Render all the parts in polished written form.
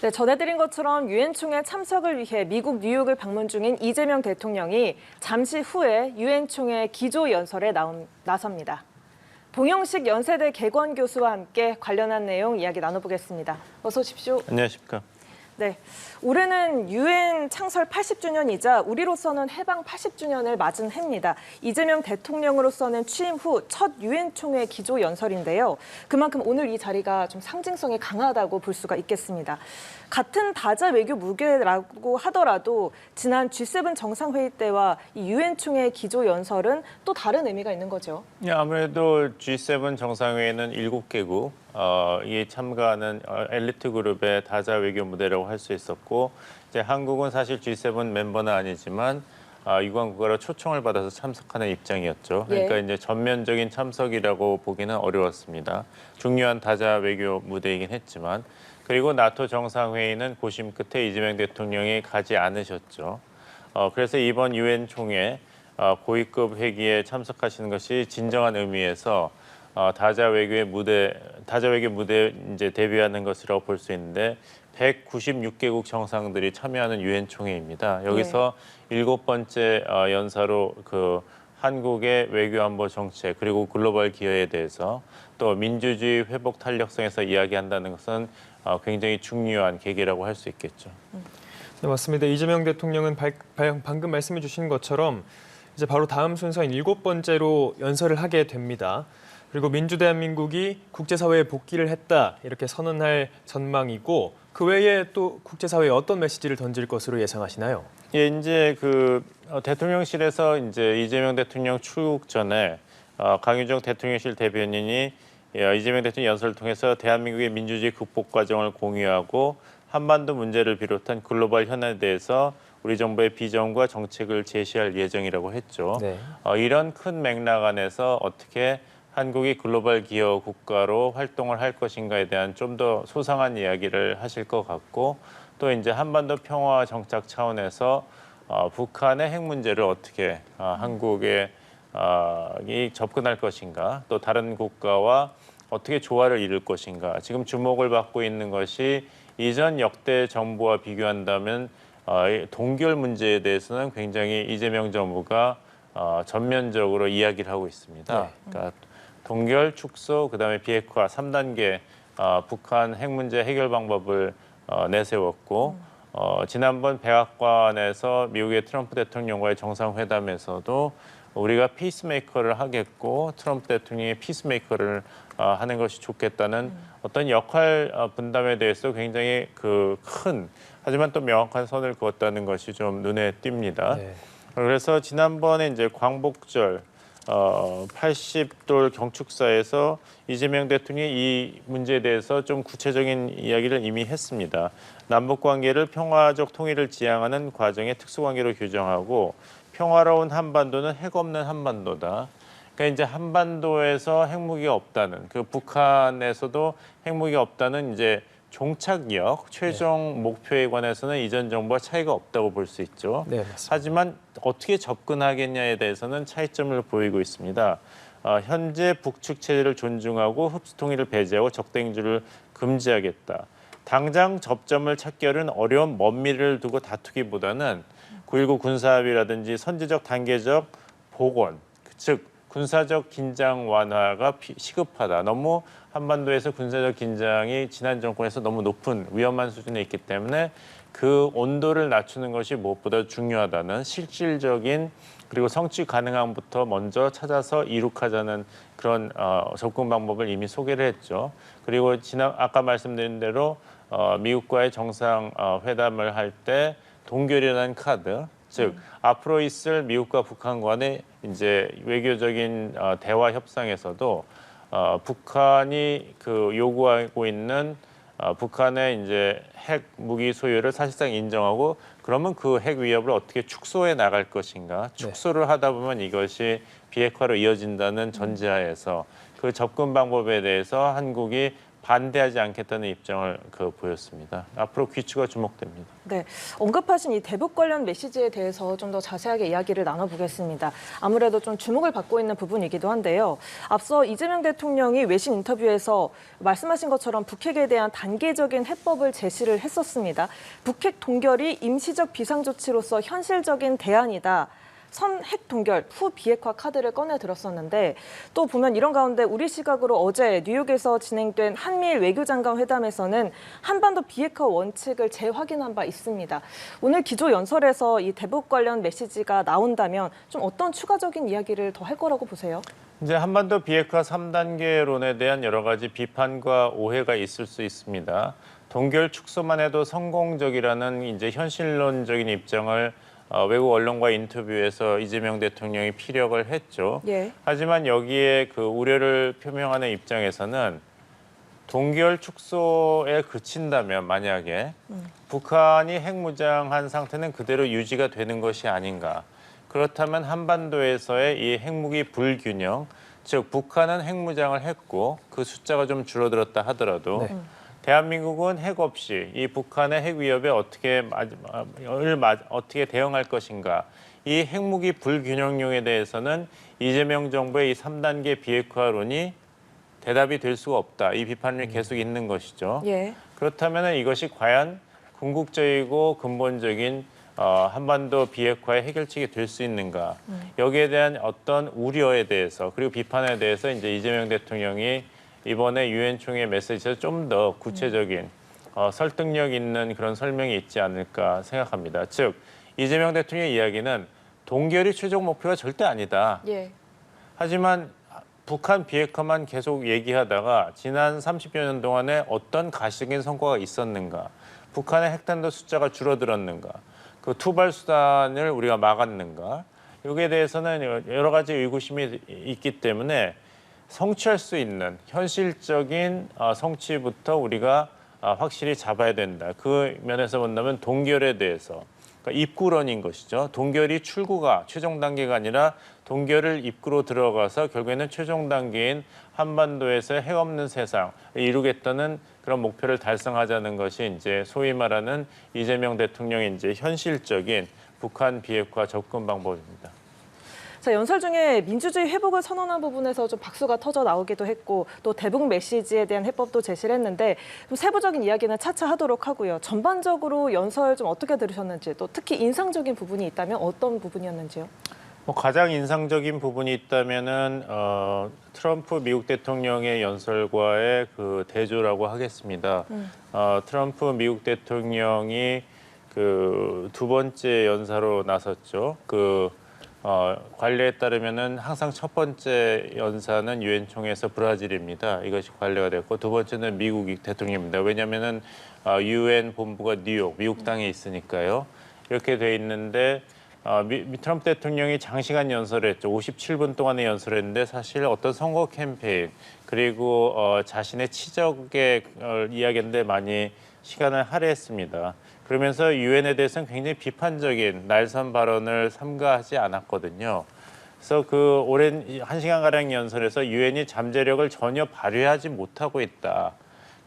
네, 전해드린 것처럼 유엔 총회 참석을 위해 미국 뉴욕을 방문 중인 이재명 대통령이 잠시 후에 유엔 총회 기조 연설에 나섭니다. 봉영식 연세대 개건 교수와 함께 관련한 내용 이야기 나눠보겠습니다. 어서 오십시오. 안녕하십니까. 네, 올해는 유엔 창설 80주년이자 우리로서는 해방 80주년을 맞은 해입니다. 이재명 대통령으로서는 취임 후 첫 유엔 총회 기조 연설인데요. 그만큼 오늘 이 자리가 좀 상징성이 강하다고 볼 수가 있겠습니다. 같은 다자 외교 무게라고 하더라도 지난 G7 정상회의 때와 이 유엔 총회 기조 연설은 또 다른 의미가 있는 거죠. 아무래도 G7 정상회의는 7개국 이 참가하는 엘리트 그룹의 다자 외교 무대라고 할 수 있었고, 이제 한국은 사실 G7 멤버는 아니지만 유관 국가로 초청을 받아서 참석하는 입장이었죠. 그러니까 예. 이제 전면적인 참석이라고 보기는 어려웠습니다. 중요한 다자 외교 무대이긴 했지만, 그리고 나토 정상회의는 고심 끝에 이재명 대통령이 가지 않으셨죠. 그래서 이번 유엔 총회 고위급 회기에 참석하시는 것이 진정한 의미에서 다자 외교 무대 이제 데뷔하는 것이라고 볼 수 있는데 196개국 정상들이 참여하는 유엔 총회입니다. 여기서 7번째 연사로 그 한국의 외교 안보 정책 그리고 글로벌 기여에 대해서 또 민주주의 회복 탄력성에서 이야기한다는 것은 굉장히 중요한 계기라고 할 수 있겠죠. 네, 맞습니다. 이재명 대통령은 방금 말씀해 주신 것처럼 이제 바로 다음 순서인 7번째로 연설을 하게 됩니다. 그리고 민주대한민국이 국제사회에 복귀를 했다 이렇게 선언할 전망이고, 그 외에 또 국제사회에 어떤 메시지를 던질 것으로 예상하시나요? 예, 이제 그 대통령실에서 이제 이재명 대통령 출국 전에 강유정 대통령실 대변인이 이재명 대통령 연설을 통해서 대한민국의 민주주의 극복 과정을 공유하고 한반도 문제를 비롯한 글로벌 현안에 대해서 우리 정부의 비전과 정책을 제시할 예정이라고 했죠. 네. 이런 큰 맥락 안에서 어떻게 한국이 글로벌 기여 국가로 활동을 할 것인가에 대한 좀 더 소상한 이야기를 하실 것 같고, 또 이제 한반도 평화 정착 차원에서 북한의 핵 문제를 어떻게 한국에 이 접근할 것인가, 또 다른 국가와 어떻게 조화를 이룰 것인가. 지금 주목을 받고 있는 것이 이전 역대 정부와 비교한다면 동결 문제에 대해서는 굉장히 이재명 정부가 전면적으로 이야기를 하고 있습니다. 네. 그러니까 동결, 축소, 그다음에 비핵화 3단계 북한 핵 문제 해결 방법을 내세웠고, 지난번 백악관에서 미국의 트럼프 대통령과의 정상회담에서도 우리가 피스메이커를 하겠고 트럼프 대통령이 피스메이커를 하는 것이 좋겠다는 어떤 역할 분담에 대해서 굉장히 큰 하지만 또 명확한 선을 그었다는 것이 좀 눈에 띕니다. 네. 그래서 지난번에 이제 광복절 80돌 경축사에서 이재명 대통령이 이 문제에 대해서 좀 구체적인 이야기를 이미 했습니다. 남북 관계를 평화적 통일을 지향하는 과정의 특수관계로 규정하고 평화로운 한반도는 핵 없는 한반도다. 그러니까 이제 한반도에서 핵무기가 없다는, 그 북한에서도 핵무기가 없다는 이제 종착역, 최종 목표에 관해서는 이전 정부와 차이가 없다고 볼 수 있죠. 네, 맞습니다. 하지만 어떻게 접근하겠냐에 대해서는 차이점을 보이고 있습니다. 현재 북측 체제를 존중하고 흡수 통일을 배제하고 적대행주를 금지하겠다. 당장 접점을 찾기는 어려운 먼 미래를 두고 다투기보다는 9.19 군사합의라든지 선제적 단계적 복원, 즉 군사적 긴장 완화가 시급하다. 너무 한반도에서 군사적 긴장이 지난 정권에서 너무 높은 위험한 수준에 있기 때문에 그 온도를 낮추는 것이 무엇보다 중요하다는 실질적인 그리고 성취 가능함부터 먼저 찾아서 이룩하자는 그런 접근 방법을 이미 소개를 했죠. 그리고 아까 말씀드린 대로 미국과의 정상 회담을 할 때 동결이라는 카드, 즉 앞으로 있을 미국과 북한 간의 이제 외교적인 대화 협상에서도 북한이 요구하고 있는 북한의 이제 핵 무기 소유를 사실상 인정하고, 그러면 그 핵 위협을 어떻게 축소해 나갈 것인가. 축소를 하다 보면 이것이 비핵화로 이어진다는 전제하에서 그 접근 방법에 대해서 한국이 반대하지 않겠다는 입장을 보였습니다. 앞으로 귀추가 주목됩니다. 네, 언급하신 이 대북 관련 메시지에 대해서 좀 더 자세하게 이야기를 나눠보겠습니다. 아무래도 좀 주목을 받고 있는 부분이기도 한데요. 앞서 이재명 대통령이 외신 인터뷰에서 말씀하신 것처럼 북핵에 대한 단계적인 해법을 제시를 했었습니다. 북핵 동결이 임시적 비상조치로서 현실적인 대안이다. 선핵 동결, 후 비핵화 카드를 꺼내 들었었는데 또 보면 이런 가운데 우리 시각으로 어제 뉴욕에서 진행된 한미일 외교장관 회담에서는 한반도 비핵화 원칙을 재확인한 바 있습니다. 오늘 기조 연설에서 이 대북 관련 메시지가 나온다면 좀 어떤 추가적인 이야기를 더 할 거라고 보세요? 이제 한반도 비핵화 3단계론에 대한 여러 가지 비판과 오해가 있을 수 있습니다. 동결 축소만 해도 성공적이라는 이제 현실론적인 입장을 외국 언론과 인터뷰에서 이재명 대통령이 피력을 했죠. 예. 하지만 여기에 그 우려를 표명하는 입장에서는 동결 축소에 그친다면 만약에 북한이 핵무장한 상태는 그대로 유지가 되는 것이 아닌가. 그렇다면 한반도에서의 이 핵무기 불균형, 즉 북한은 핵무장을 했고 그 숫자가 좀 줄어들었다 하더라도 네. 대한민국은 핵 없이 이 북한의 핵 위협에 어떻게 대응할 것인가. 이 핵무기 불균형용에 대해서는 이재명 정부의 이 3단계 비핵화론이 대답이 될 수가 없다. 이 비판이 계속 있는 것이죠. 예. 그렇다면 이것이 과연 궁극적이고 근본적인 한반도 비핵화의 해결책이 될 수 있는가. 여기에 대한 어떤 우려에 대해서 그리고 비판에 대해서 이제 이재명 대통령이 이번에 유엔 총회 메시지에서 좀 더 구체적인 설득력 있는 그런 설명이 있지 않을까 생각합니다. 즉 이재명 대통령의 이야기는 동결이 최종 목표가 절대 아니다. 예. 하지만 북한 비핵화만 계속 얘기하다가 지난 30여 년 동안에 어떤 가시적인 성과가 있었는가, 북한의 핵탄두 숫자가 줄어들었는가, 그 투발 수단을 우리가 막았는가, 여기에 대해서는 여러 가지 의구심이 있기 때문에 성취할 수 있는 현실적인 성취부터 우리가 확실히 잡아야 된다. 그 면에서 본다면 동결에 대해서 그러니까 입구론인 것이죠. 동결이 출구가 최종 단계가 아니라 동결을 입구로 들어가서 결국에는 최종 단계인 한반도에서 핵 없는 세상을 이루겠다는 그런 목표를 달성하자는 것이 이제 소위 말하는 이재명 대통령의 이제 현실적인 북한 비핵화 접근 방법입니다. 자, 연설 중에 민주주의 회복을 선언한 부분에서 좀 박수가 터져 나오기도 했고 또 대북 메시지에 대한 해법도 제시를 했는데 좀 세부적인 이야기는 차차 하도록 하고요. 전반적으로 연설 좀 어떻게 들으셨는지 또 특히 인상적인 부분이 있다면 어떤 부분이었는지요? 가장 인상적인 부분이 있다면은 트럼프 미국 대통령의 연설과의 그 대조라고 하겠습니다. 트럼프 미국 대통령이 그 두 번째 연사로 나섰죠. 관례에 따르면은 항상 첫 번째 연사는 유엔 총회에서 브라질입니다. 이것이 관례가 됐고 두 번째는 미국 대통령입니다. 왜냐하면은 유엔 본부가 뉴욕, 미국 땅에 있으니까요. 이렇게 돼 있는데 트럼프 대통령이 장시간 연설을 했죠. 57분 동안의 연설을 했는데 사실 어떤 선거 캠페인 그리고 자신의 치적의 이야기인데 많이 시간을 할애했습니다. 그러면서 유엔에 대해서는 굉장히 비판적인 날선 발언을 삼가하지 않았거든요. 그래서 그 오랜 1시간가량 연설에서 유엔이 잠재력을 전혀 발휘하지 못하고 있다.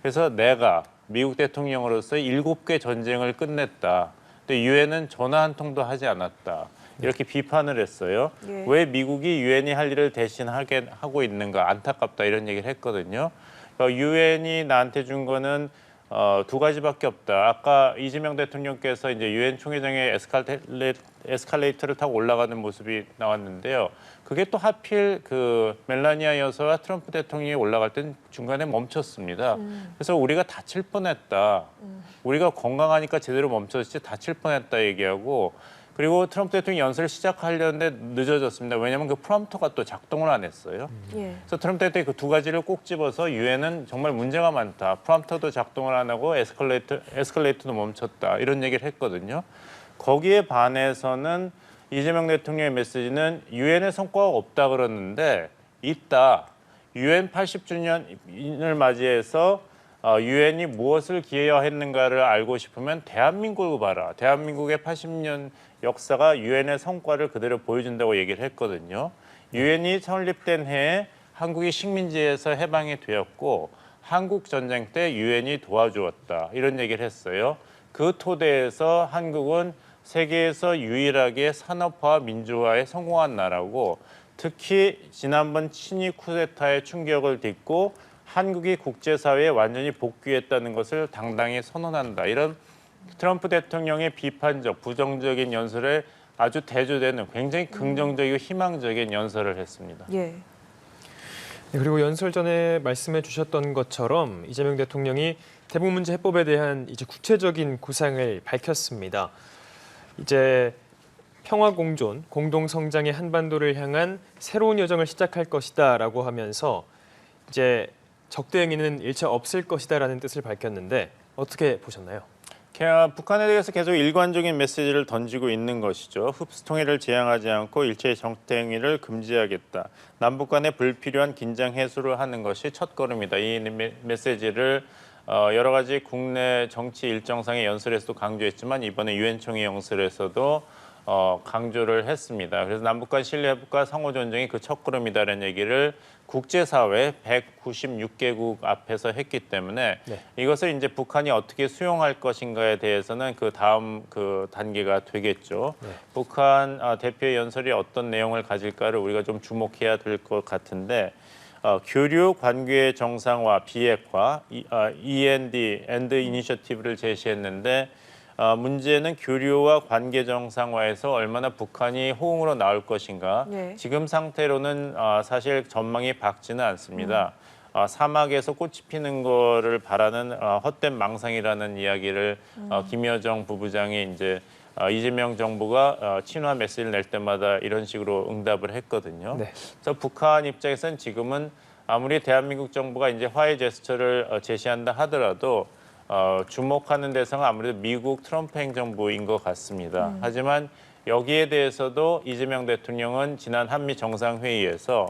그래서 내가 미국 대통령으로서 7개 전쟁을 끝냈다. 근데 유엔은 전화 한 통도 하지 않았다. 이렇게 비판을 했어요. 예. 왜 미국이 유엔이 할 일을 대신하게 하고 있는가 안타깝다 이런 얘기를 했거든요. 유엔이 나한테 준 거는 두 가지밖에 없다. 아까 이재명 대통령께서 이제 유엔 총회장에 에스컬레이터를 타고 올라가는 모습이 나왔는데요. 그게 또 하필 그 멜라니아 여사와 트럼프 대통령이 올라갈 땐 중간에 멈췄습니다. 그래서 우리가 다칠 뻔했다. 우리가 건강하니까 제대로 멈췄지 다칠 뻔했다 얘기하고 그리고 트럼프 대통령이 연설을 시작하려는데 늦어졌습니다. 왜냐하면 그 프롬프터가 또 작동을 안 했어요. 예. 그래서 트럼프 대통령이 그 두 가지를 꼭 집어서 유엔은 정말 문제가 많다. 프롬프터도 작동을 안 하고 에스컬레이터도 멈췄다. 이런 얘기를 했거든요. 거기에 반해서는 이재명 대통령의 메시지는 유엔의 성과가 없다 그러는데 있다. 유엔 80주년을 맞이해서 유엔이 무엇을 기여했는가를 알고 싶으면 대한민국을 봐라. 대한민국의 80년 역사가 유엔의 성과를 그대로 보여준다고 얘기를 했거든요. 유엔이 설립된 해에 한국이 식민지에서 해방이 되었고 한국 전쟁 때 유엔이 도와주었다 이런 얘기를 했어요. 그 토대에서 한국은 세계에서 유일하게 산업화와 민주화에 성공한 나라고 특히 지난번 친위 쿠데타의 충격을 딛고 한국이 국제사회에 완전히 복귀했다는 것을 당당히 선언한다. 이런 트럼프 대통령의 비판적, 부정적인 연설에 아주 대조되는 굉장히 긍정적이고 희망적인 연설을 했습니다. 예. 네, 그리고 연설 전에 말씀해 주셨던 것처럼 이재명 대통령이 대북 문제 해법에 대한 이제 구체적인 구상을 밝혔습니다. 이제 평화 공존, 공동 성장의 한반도를 향한 새로운 여정을 시작할 것이다라고 하면서 이제 적대 행위는 일체 없을 것이다라는 뜻을 밝혔는데 어떻게 보셨나요? 북한에 대해서 계속 일관적인 메시지를 던지고 있는 것이죠. 흡수 통일을 지향하지 않고 일체의 정대 행위를 금지하겠다. 남북 간의 불필요한 긴장 해소를 하는 것이 첫걸음이다. 이 메시지를 여러 가지 국내 정치 일정상의 연설에서도 강조했지만 이번에 유엔 총회 연설에서도 강조를 했습니다. 그래서 남북 간 신뢰 회복과 상호 존중이 그 첫걸음이다라는 얘기를 국제사회 196개국 앞에서 했기 때문에 이것을 이제 북한이 어떻게 수용할 것인가에 대해서는 그 다음 그 단계가 되겠죠. 북한 대표의 연설이 어떤 내용을 가질까를 우리가 좀 주목해야 될 것 같은데 교류 관계 정상화, 비핵화, END, End Initiative를 제시했는데 문제는 교류와 관계 정상화에서 얼마나 북한이 호응으로 나올 것인가. 네. 지금 상태로는 사실 전망이 밝지는 않습니다. 사막에서 꽃이 피는 거를 바라는 헛된 망상이라는 이야기를 김여정 부부장이 이제 이재명 정부가 친화 메시지를 낼 때마다 이런 식으로 응답을 했거든요. 네. 그래서 북한 입장에서는 지금은 아무리 대한민국 정부가 이제 화해 제스처를 제시한다 하더라도 주목하는 대상은 아무래도 미국 트럼프 행정부인 것 같습니다. 하지만 여기에 대해서도 이재명 대통령은 지난 한미 정상회의에서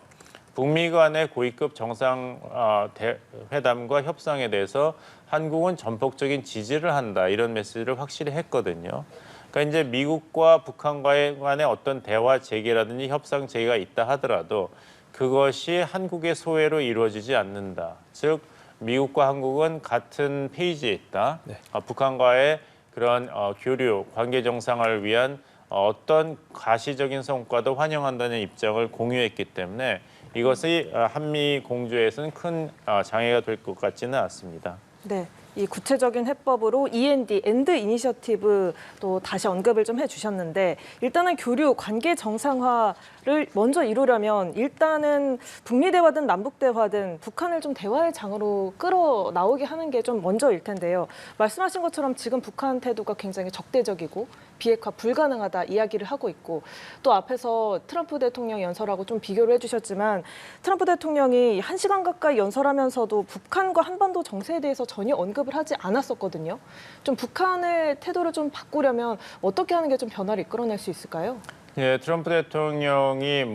북미 간의 고위급 정상회담과 협상에 대해서 한국은 전폭적인 지지를 한다 이런 메시지를 확실히 했거든요. 그러니까 이제 미국과 북한 간의 어떤 대화 재개라든지 협상 재개가 있다 하더라도 그것이 한국의 소외로 이루어지지 않는다. 즉 미국과 한국은 같은 페이지에 있다. 북한과의 그런 교류, 관계 정상화를 위한 어떤 가시적인 성과도 환영한다는 입장을 공유했기 때문에 이것이 한미 공조에서는 큰 장애가 될 것 같지는 않습니다. 네. 이 구체적인 해법으로 END, End Initiative 또 다시 언급을 좀 해주셨는데 일단은 교류, 관계 정상화를 먼저 이루려면 일단은 북미 대화든 남북 대화든 북한을 좀 대화의 장으로 끌어 나오게 하는 게 좀 먼저일 텐데요. 말씀하신 것처럼 지금 북한 태도가 굉장히 적대적이고 비핵화 불가능하다 이야기를 하고 있고 또 앞에서 트럼프 대통령 연설하고 좀 비교를 해주셨지만 트럼프 대통령이 1시간 가까이 연설하면서도 북한과 한반도 정세에 대해서 전혀 언급을 하지 않았었거든요. 좀 북한의 태도를 좀 바꾸려면 어떻게 하는 게 좀 변화를 이끌어낼 수 있을까요? 예, 트럼프 대통령이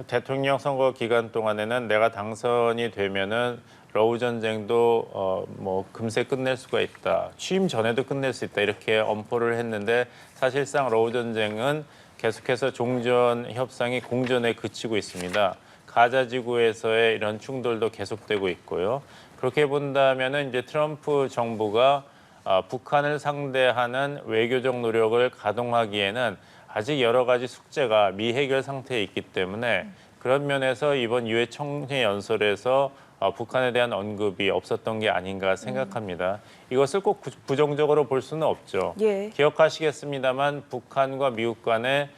대통령 선거 기간 동안에는 내가 당선이 되면은 러우 전쟁도 금세 끝낼 수가 있다. 취임 전에도 끝낼 수 있다. 이렇게 엄포를 했는데 사실상 러우 전쟁은 계속해서 종전 협상이 공전에 그치고 있습니다. 가자 지구에서의 이런 충돌도 계속되고 있고요. 그렇게 본다면은 이제 트럼프 정부가 북한을 상대하는 외교적 노력을 가동하기에는 아직 여러 가지 숙제가 미해결 상태에 있기 때문에 그런 면에서 이번 유엔 총회 연설에서 북한에 대한 언급이 없었던 게 아닌가 생각합니다. 이것을 꼭 부정적으로 볼 수는 없죠. 예. 기억하시겠습니다만 북한과 미국 간의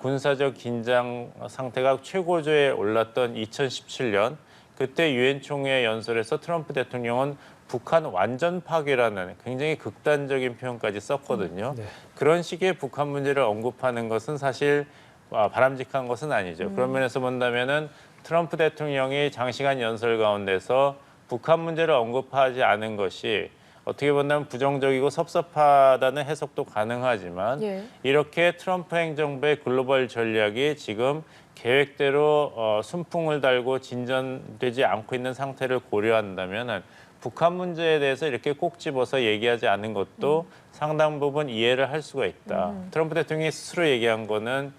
군사적 긴장 상태가 최고조에 올랐던 2017년 그때 유엔 총회 연설에서 트럼프 대통령은 북한 완전 파괴라는 굉장히 극단적인 표현까지 썼거든요. 그런 식의 북한 문제를 언급하는 것은 사실 바람직한 것은 아니죠. 그런 면에서 본다면은 트럼프 대통령이 장시간 연설 가운데서 북한 문제를 언급하지 않은 것이 어떻게 본다면 부정적이고 섭섭하다는 해석도 가능하지만 이렇게 트럼프 행정부의 글로벌 전략이 지금 계획대로 순풍을 달고 진전되지 않고 있는 상태를 고려한다면 북한 문제에 대해서 이렇게 꼭 집어서 얘기하지 않은 것도 상당 부분 이해를 할 수가 있다. 트럼프 대통령이 스스로 얘기한 거는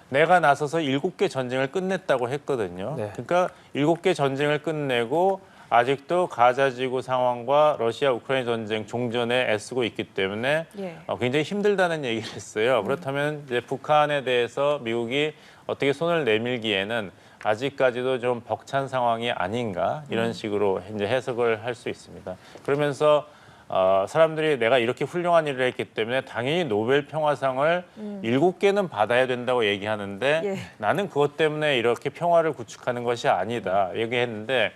내가 나서서 7개 전쟁을 끝냈다고 했거든요. 그러니까 7개 전쟁을 끝내고 아직도 가자지구 상황과 러시아 우크라이나 전쟁 종전에 애쓰고 있기 때문에 예. 굉장히 힘들다는 얘기를 했어요. 그렇다면 이제 북한에 대해서 미국이 어떻게 손을 내밀기에는 아직까지도 좀 벅찬 상황이 아닌가 이런 식으로 이제 해석을 할 수 있습니다. 그러면서 사람들이 내가 이렇게 훌륭한 일을 했기 때문에 당연히 노벨 평화상을 7개는 받아야 된다고 얘기하는데 예. 나는 그것 때문에 이렇게 평화를 구축하는 것이 아니다 얘기했는데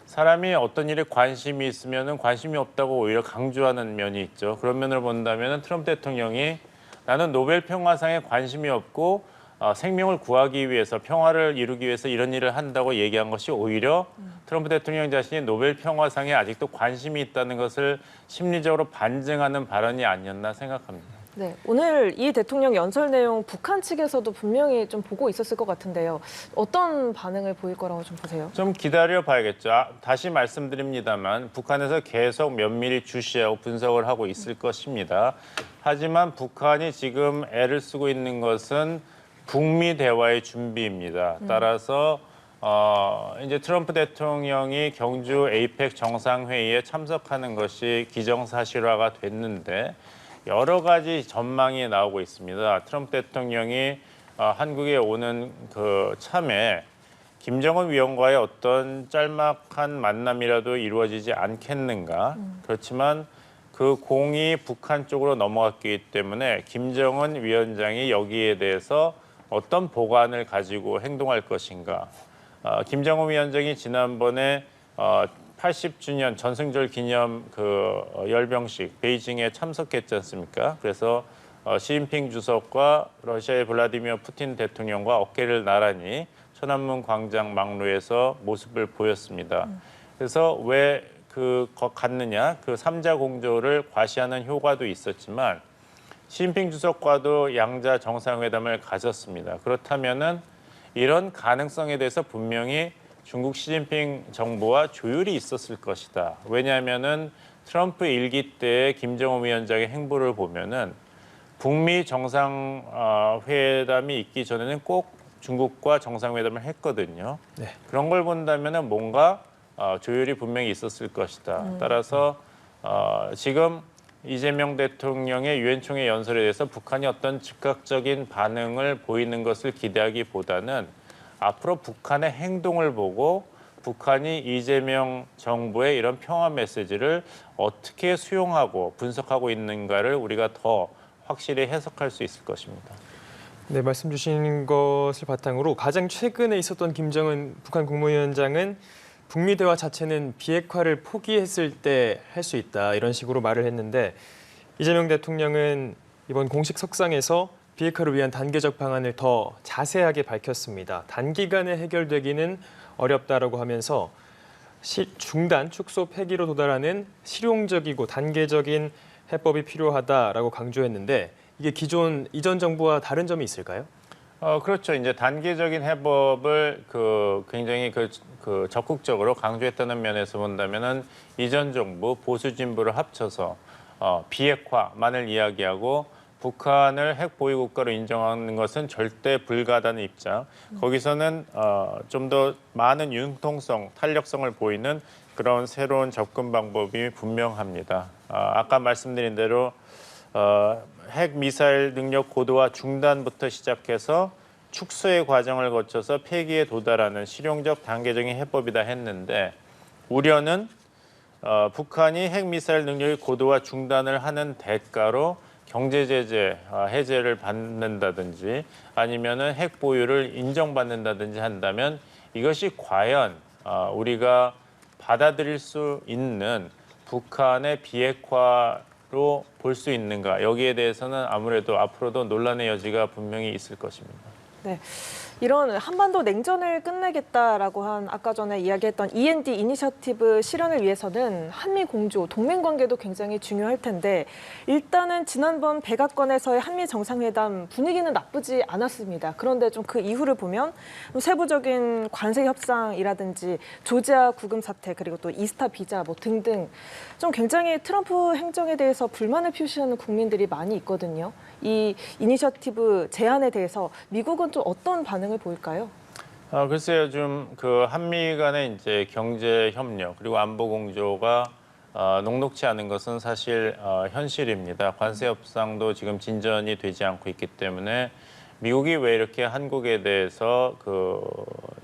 사람이 어떤 일에 관심이 있으면은 관심이 없다고 오히려 강조하는 면이 있죠. 그런 면을 본다면은 트럼프 대통령이 나는 노벨 평화상에 관심이 없고 생명을 구하기 위해서 평화를 이루기 위해서 이런 일을 한다고 얘기한 것이 오히려 트럼프 대통령 자신이 노벨 평화상에 아직도 관심이 있다는 것을 심리적으로 반증하는 발언이 아니었나 생각합니다. 네, 오늘 이 대통령 연설 내용 북한 측에서도 분명히 좀 보고 있었을 것 같은데요. 어떤 반응을 보일 거라고 좀 보세요? 좀 기다려 봐야겠죠. 다시 말씀드립니다만 북한에서 계속 면밀히 주시하고 분석을 하고 있을 것입니다. 하지만 북한이 지금 애를 쓰고 있는 것은 북미 대화의 준비입니다. 따라서 이제 트럼프 대통령이 경주 에이펙 정상회의에 참석하는 것이 기정사실화가 됐는데 여러 가지 전망이 나오고 있습니다. 트럼프 대통령이 한국에 오는 그 참에 김정은 위원과의 어떤 짤막한 만남이라도 이루어지지 않겠는가. 그렇지만 그 공이 북한 쪽으로 넘어갔기 때문에 김정은 위원장이 여기에 대해서 어떤 보관을 가지고 행동할 것인가. 김정은 위원장이 지난번에 80주년 전승절 기념 그 열병식 베이징에 참석했지 않습니까? 그래서 시진핑 주석과 러시아의 블라디미르 푸틴 대통령과 어깨를 나란히 천안문 광장 막루에서 모습을 보였습니다. 그래서 왜 갔느냐? 그 삼자 공조를 과시하는 효과도 있었지만 시진핑 주석과도 양자 정상회담을 가졌습니다. 그렇다면은 이런 가능성에 대해서 분명히 중국 시진핑 정부와 조율이 있었을 것이다. 왜냐하면은 트럼프 일기 때 김정은 위원장의 행보를 보면은 북미 정상회담이 있기 전에는 꼭 중국과 정상회담을 했거든요. 네. 그런 걸 본다면은 뭔가 조율이 분명히 있었을 것이다. 따라서 지금 이재명 대통령의 유엔 총회 연설에 대해서 북한이 어떤 즉각적인 반응을 보이는 것을 기대하기보다는 앞으로 북한의 행동을 보고 북한이 이재명 정부의 이런 평화 메시지를 어떻게 수용하고 분석하고 있는가를 우리가 더 확실히 해석할 수 있을 것입니다. 네, 말씀 주신 것을 바탕으로 가장 최근에 있었던 김정은 북한 국무위원장은 북미 대화 자체는 비핵화를 포기했을 때 할 수 있다 이런 식으로 말을 했는데 이재명 대통령은 이번 공식 석상에서 비핵화를 위한 단계적 방안을 더 자세하게 밝혔습니다. 단기간에 해결되기는 어렵다라고 하면서 중단, 축소, 폐기로 도달하는 실용적이고 단계적인 해법이 필요하다라고 강조했는데 이게 기존 이전 정부와 다른 점이 있을까요? 그렇죠. 이제 단계적인 해법을 굉장히 적극적으로 강조했다는 면에서 본다면은 이전 정부 보수 진보를 합쳐서 비핵화만을 이야기하고 북한을 핵 보유 국가로 인정하는 것은 절대 불가하다는 입장. 거기서는 좀 더 많은 융통성, 탄력성을 보이는 그런 새로운 접근 방법이 분명합니다. 아까 말씀드린 대로 핵 미사일 능력 고도화 중단부터 시작해서 축소의 과정을 거쳐서 폐기에 도달하는 실용적 단계적인 해법이다 했는데 우려는 북한이 핵 미사일 능력의 고도화 중단을 하는 대가로 경제 제재 해제를 받는다든지 아니면은 핵 보유를 인정받는다든지 한다면 이것이 과연 우리가 받아들일 수 있는 북한의 비핵화로 볼 수 있는가 여기에 대해서는 아무래도 앞으로도 논란의 여지가 분명히 있을 것입니다. 네. 이런 한반도 냉전을 끝내겠다라고 한 아까 전에 이야기했던 END 이니셔티브 실현을 위해서는 한미 공조, 동맹 관계도 굉장히 중요할 텐데 일단은 지난번 백악관에서의 한미 정상회담 분위기는 나쁘지 않았습니다. 그런데 좀 그 이후를 보면 세부적인 관세 협상이라든지 조지아 구금 사태 그리고 또 이스타 비자 뭐 등등 좀 굉장히 트럼프 행정에 대해서 불만을 표시하는 국민들이 많이 있거든요. 이 이니셔티브 제안에 대해서 미국은 좀 어떤 반응을 보일까요? 글쎄요, 좀 그 한미 간의 이제 경제 협력 그리고 안보 공조가 녹록치 않은 것은 사실 현실입니다. 관세 협상도 지금 진전이 되지 않고 있기 때문에 미국이 왜 이렇게 한국에 대해서 그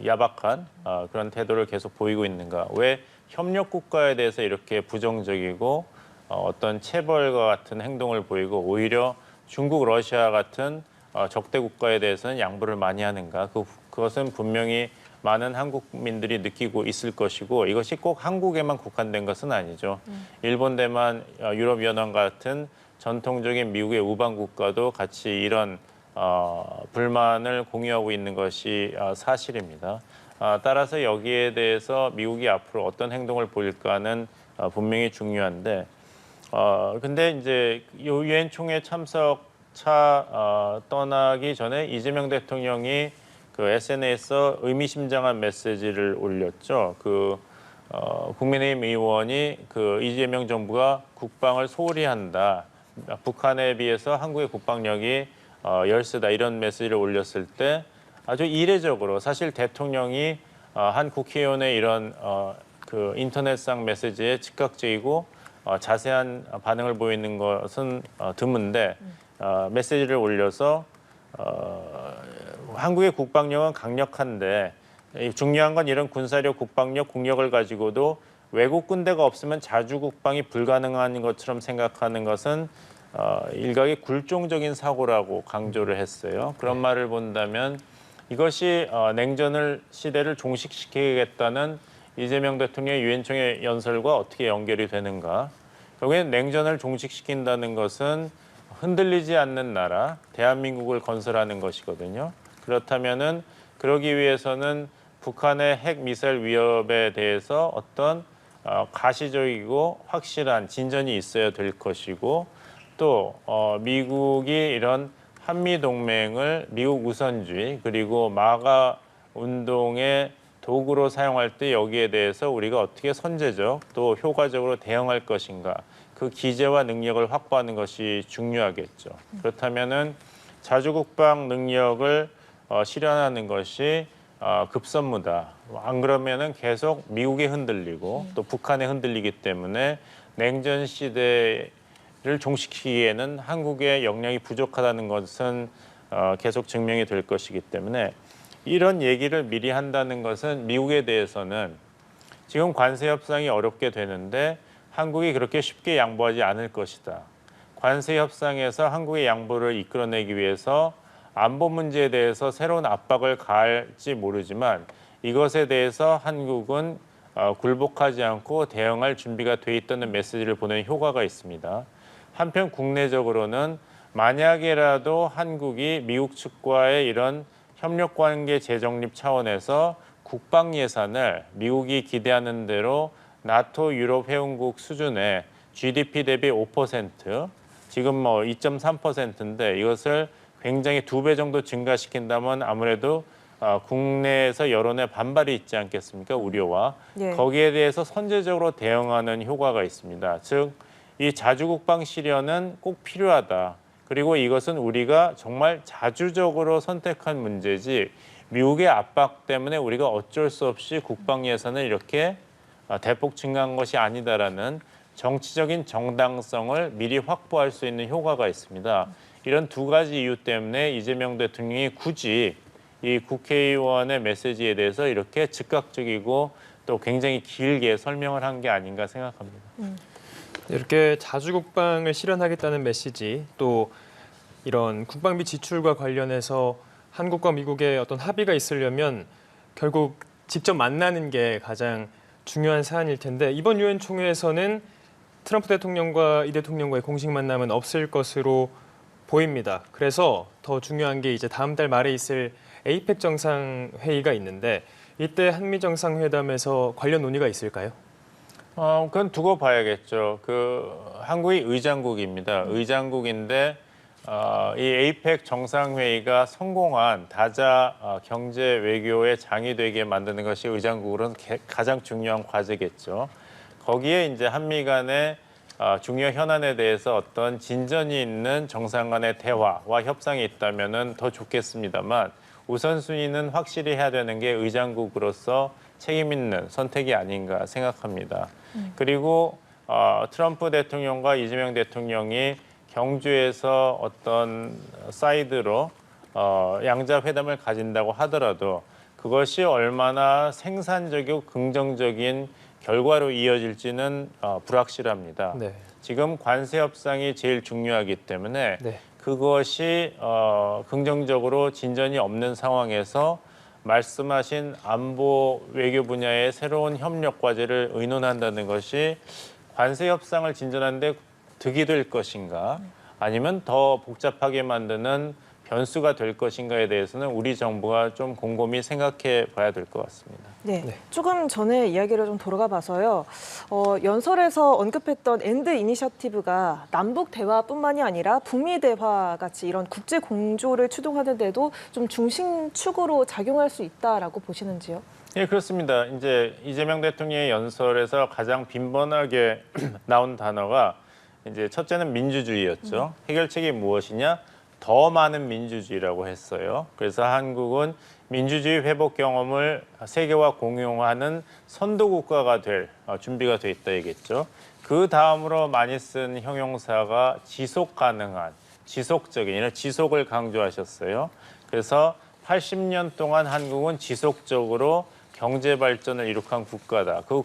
야박한 그런 태도를 계속 보이고 있는가? 왜 협력 국가에 대해서 이렇게 부정적이고 어떤 체벌과 같은 행동을 보이고 오히려 중국, 러시아 같은 적대 국가에 대해서는 양보를 많이 하는가? 그것은 분명히 많은 한국민들이 느끼고 있을 것이고 이것이 꼭 한국에만 국한된 것은 아니죠. 일본, 대만, 유럽연합 같은 전통적인 미국의 우방 국가도 같이 이런 불만을 공유하고 있는 것이 사실입니다. 따라서 여기에 대해서 미국이 앞으로 어떤 행동을 보일까는 분명히 중요한데 근데 이제 유엔 총회 참석차 떠나기 전에 이재명 대통령이 그 SNS에서 의미심장한 메시지를 올렸죠. 국민의힘 의원이 그 이재명 정부가 국방을 소홀히 한다. 북한에 비해서 한국의 국방력이 열세다 이런 메시지를 올렸을 때 아주 이례적으로 사실 대통령이 한 국회의원의 이런 그 인터넷상 메시지에 즉각적이고 자세한 반응을 보이는 것은 드문데 메시지를 올려서 한국의 국방력은 강력한데 중요한 건 이런 군사력, 국방력, 국력을 가지고도 외국 군대가 없으면 자주 국방이 불가능한 것처럼 생각하는 것은 일각의 굴종적인 사고라고 강조를 했어요. 그런 말을 본다면 이것이 냉전 시대를 종식시키겠다는 이재명 대통령의 유엔 총회 연설과 어떻게 연결이 되는가? 결국엔 냉전을 종식시킨다는 것은 흔들리지 않는 나라, 대한민국을 건설하는 것이거든요. 그렇다면은 그러기 위해서는 북한의 핵 미사일 위협에 대해서 어떤 가시적이고 확실한 진전이 있어야 될 것이고 또 미국이 이런 한미 동맹을 미국 우선주의 그리고 마가 운동의 도구로 사용할 때 여기에 대해서 우리가 어떻게 선제적 또 효과적으로 대응할 것인가 그 기제와 능력을 확보하는 것이 중요하겠죠. 그렇다면은 자주국방 능력을 실현하는 것이 급선무다. 안 그러면은 계속 미국에 흔들리고 또 북한에 흔들리기 때문에 냉전 시대를 종식시키기에는 한국의 역량이 부족하다는 것은 계속 증명이 될 것이기 때문에 이런 얘기를 미리 한다는 것은 미국에 대해서는 지금 관세 협상이 어렵게 되는데 한국이 그렇게 쉽게 양보하지 않을 것이다. 관세 협상에서 한국의 양보를 이끌어내기 위해서 안보 문제에 대해서 새로운 압박을 가할지 모르지만 이것에 대해서 한국은 굴복하지 않고 대응할 준비가 돼 있다는 메시지를 보내는 효과가 있습니다. 한편 국내적으로는 만약에라도 한국이 미국 측과의 이런 협력 관계 재정립 차원에서 국방 예산을 미국이 기대하는 대로 나토 유럽 회원국 수준의 GDP 대비 5%, 지금 뭐 2.3%인데 이것을 굉장히 2배 정도 증가시킨다면 아무래도 국내에서 여론의 반발이 있지 않겠습니까? 우려와. 예. 거기에 대해서 선제적으로 대응하는 효과가 있습니다. 즉, 이 자주국방 실현은 꼭 필요하다. 그리고 이것은 우리가 정말 자주적으로 선택한 문제지 미국의 압박 때문에 우리가 어쩔 수 없이 국방 예산을 이렇게 대폭 증가한 것이 아니다라는 정치적인 정당성을 미리 확보할 수 있는 효과가 있습니다. 이런 두 가지 이유 때문에 이재명 대통령이 굳이 이 국회의원의 메시지에 대해서 이렇게 즉각적이고 또 굉장히 길게 설명을 한 게 아닌가 생각합니다. 이렇게 자주국방을 실현하겠다는 메시지 또 이런 국방비 지출과 관련해서 한국과 미국의 어떤 합의가 있으려면 결국 직접 만나는 게 가장 중요한 사안일 텐데 이번 유엔 총회에서는 트럼프 대통령과 이 대통령과의 공식 만남은 없을 것으로 보입니다. 그래서 더 중요한 게 이제 다음 달 말에 있을 에이펙 정상회의가 있는데 이때 한미 정상회담에서 관련 논의가 있을까요? 그건 두고 봐야겠죠. 한국이 의장국입니다. 의장국인데 이 에이펙 정상회의가 성공한 다자 경제 외교의 장이 되게 만드는 것이 의장국으로는 가장 중요한 과제겠죠. 거기에 이제 한미 간의 중요 현안에 대해서 어떤 진전이 있는 정상 간의 대화와 협상이 있다면은 더 좋겠습니다만 우선순위는 확실히 해야 되는 게 의장국으로서 책임 있는 선택이 아닌가 생각합니다. 그리고 트럼프 대통령과 이재명 대통령이 경주에서 어떤 사이드로 양자 회담을 가진다고 하더라도 그것이 얼마나 생산적이고 긍정적인 결과로 이어질지는 불확실합니다. 네. 지금 관세 협상이 제일 중요하기 때문에 네. 그것이 긍정적으로 진전이 없는 상황에서 말씀하신 안보 외교 분야의 새로운 협력 과제를 의논한다는 것이 관세 협상을 진전하는 데 득이 될 것인가 아니면 더 복잡하게 만드는 변수가 될 것인가에 대해서는 우리 정부가 좀 곰곰이 생각해 봐야 될 것 같습니다. 네, 네. 조금 전에 이야기를 좀 돌아가 봐서요. 연설에서 언급했던 엔드 이니셔티브가 남북 대화뿐만이 아니라 북미 대화 같이 이런 국제 공조를 추동하는 데도 좀 중심축으로 작용할 수 있다라고 보시는지요? 예, 그렇습니다. 이제 이재명 대통령의 연설에서 가장 빈번하게 나온 단어가 이제 첫째는 민주주의였죠. 해결책이 무엇이냐? 더 많은 민주주의라고 했어요. 그래서 한국은 민주주의 회복 경험을 세계와 공유하는 선도 국가가 될 준비가 돼 있다 얘기했죠. 그 다음으로 많이 쓴 형용사가 지속 가능한, 지속적인, 이런 지속을 강조하셨어요. 그래서 80년 동안 한국은 지속적으로 경제 발전을 이룩한 국가다. 그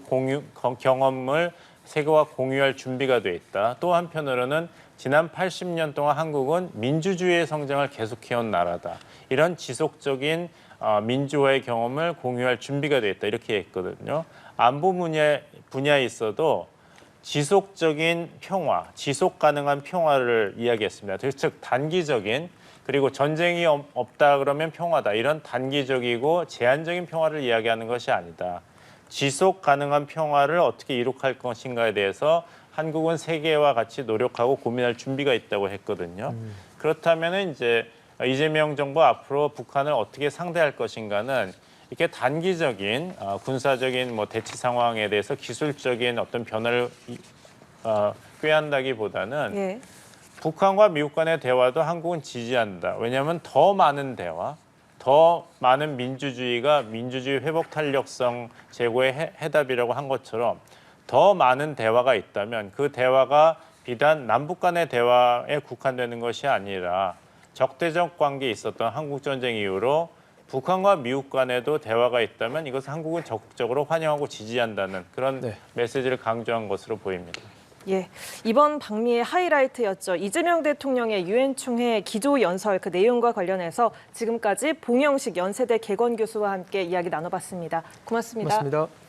경험을 세계와 공유할 준비가 돼 있다. 또 한편으로는 지난 80년 동안 한국은 민주주의의 성장을 계속해온 나라다. 이런 지속적인 민주화의 경험을 공유할 준비가 돼 있다. 이렇게 했거든요. 안보 분야에 있어도 지속적인 평화, 지속 가능한 평화를 이야기했습니다. 즉 단기적인 그리고 전쟁이 없다 그러면 평화다. 이런 단기적이고 제한적인 평화를 이야기하는 것이 아니다. 지속 가능한 평화를 어떻게 이룩할 것인가에 대해서 한국은 세계와 같이 노력하고 고민할 준비가 있다고 했거든요. 그렇다면 이제 이재명 정부 앞으로 북한을 어떻게 상대할 것인가는 이렇게 단기적인 군사적인 대치 상황에 대해서 기술적인 어떤 변화를 꾀한다기보다는 예. 북한과 미국 간의 대화도 한국은 지지한다. 왜냐하면 더 많은 대화, 더 많은 민주주의가 민주주의 회복 탄력성 제고의 해답이라고 한 것처럼 더 많은 대화가 있다면 그 대화가 비단 남북 간의 대화에 국한되는 것이 아니라 적대적 관계에 있었던 한국전쟁 이후로 북한과 미국 간에도 대화가 있다면 이것을 한국은 적극적으로 환영하고 지지한다는 그런 네. 메시지를 강조한 것으로 보입니다. 예, 이번 방미의 하이라이트였죠. 이재명 대통령의 유엔 총회 기조 연설 그 내용과 관련해서 지금까지 봉영식 연세대 개건 교수와 함께 이야기 나눠봤습니다. 고맙습니다. 고맙습니다.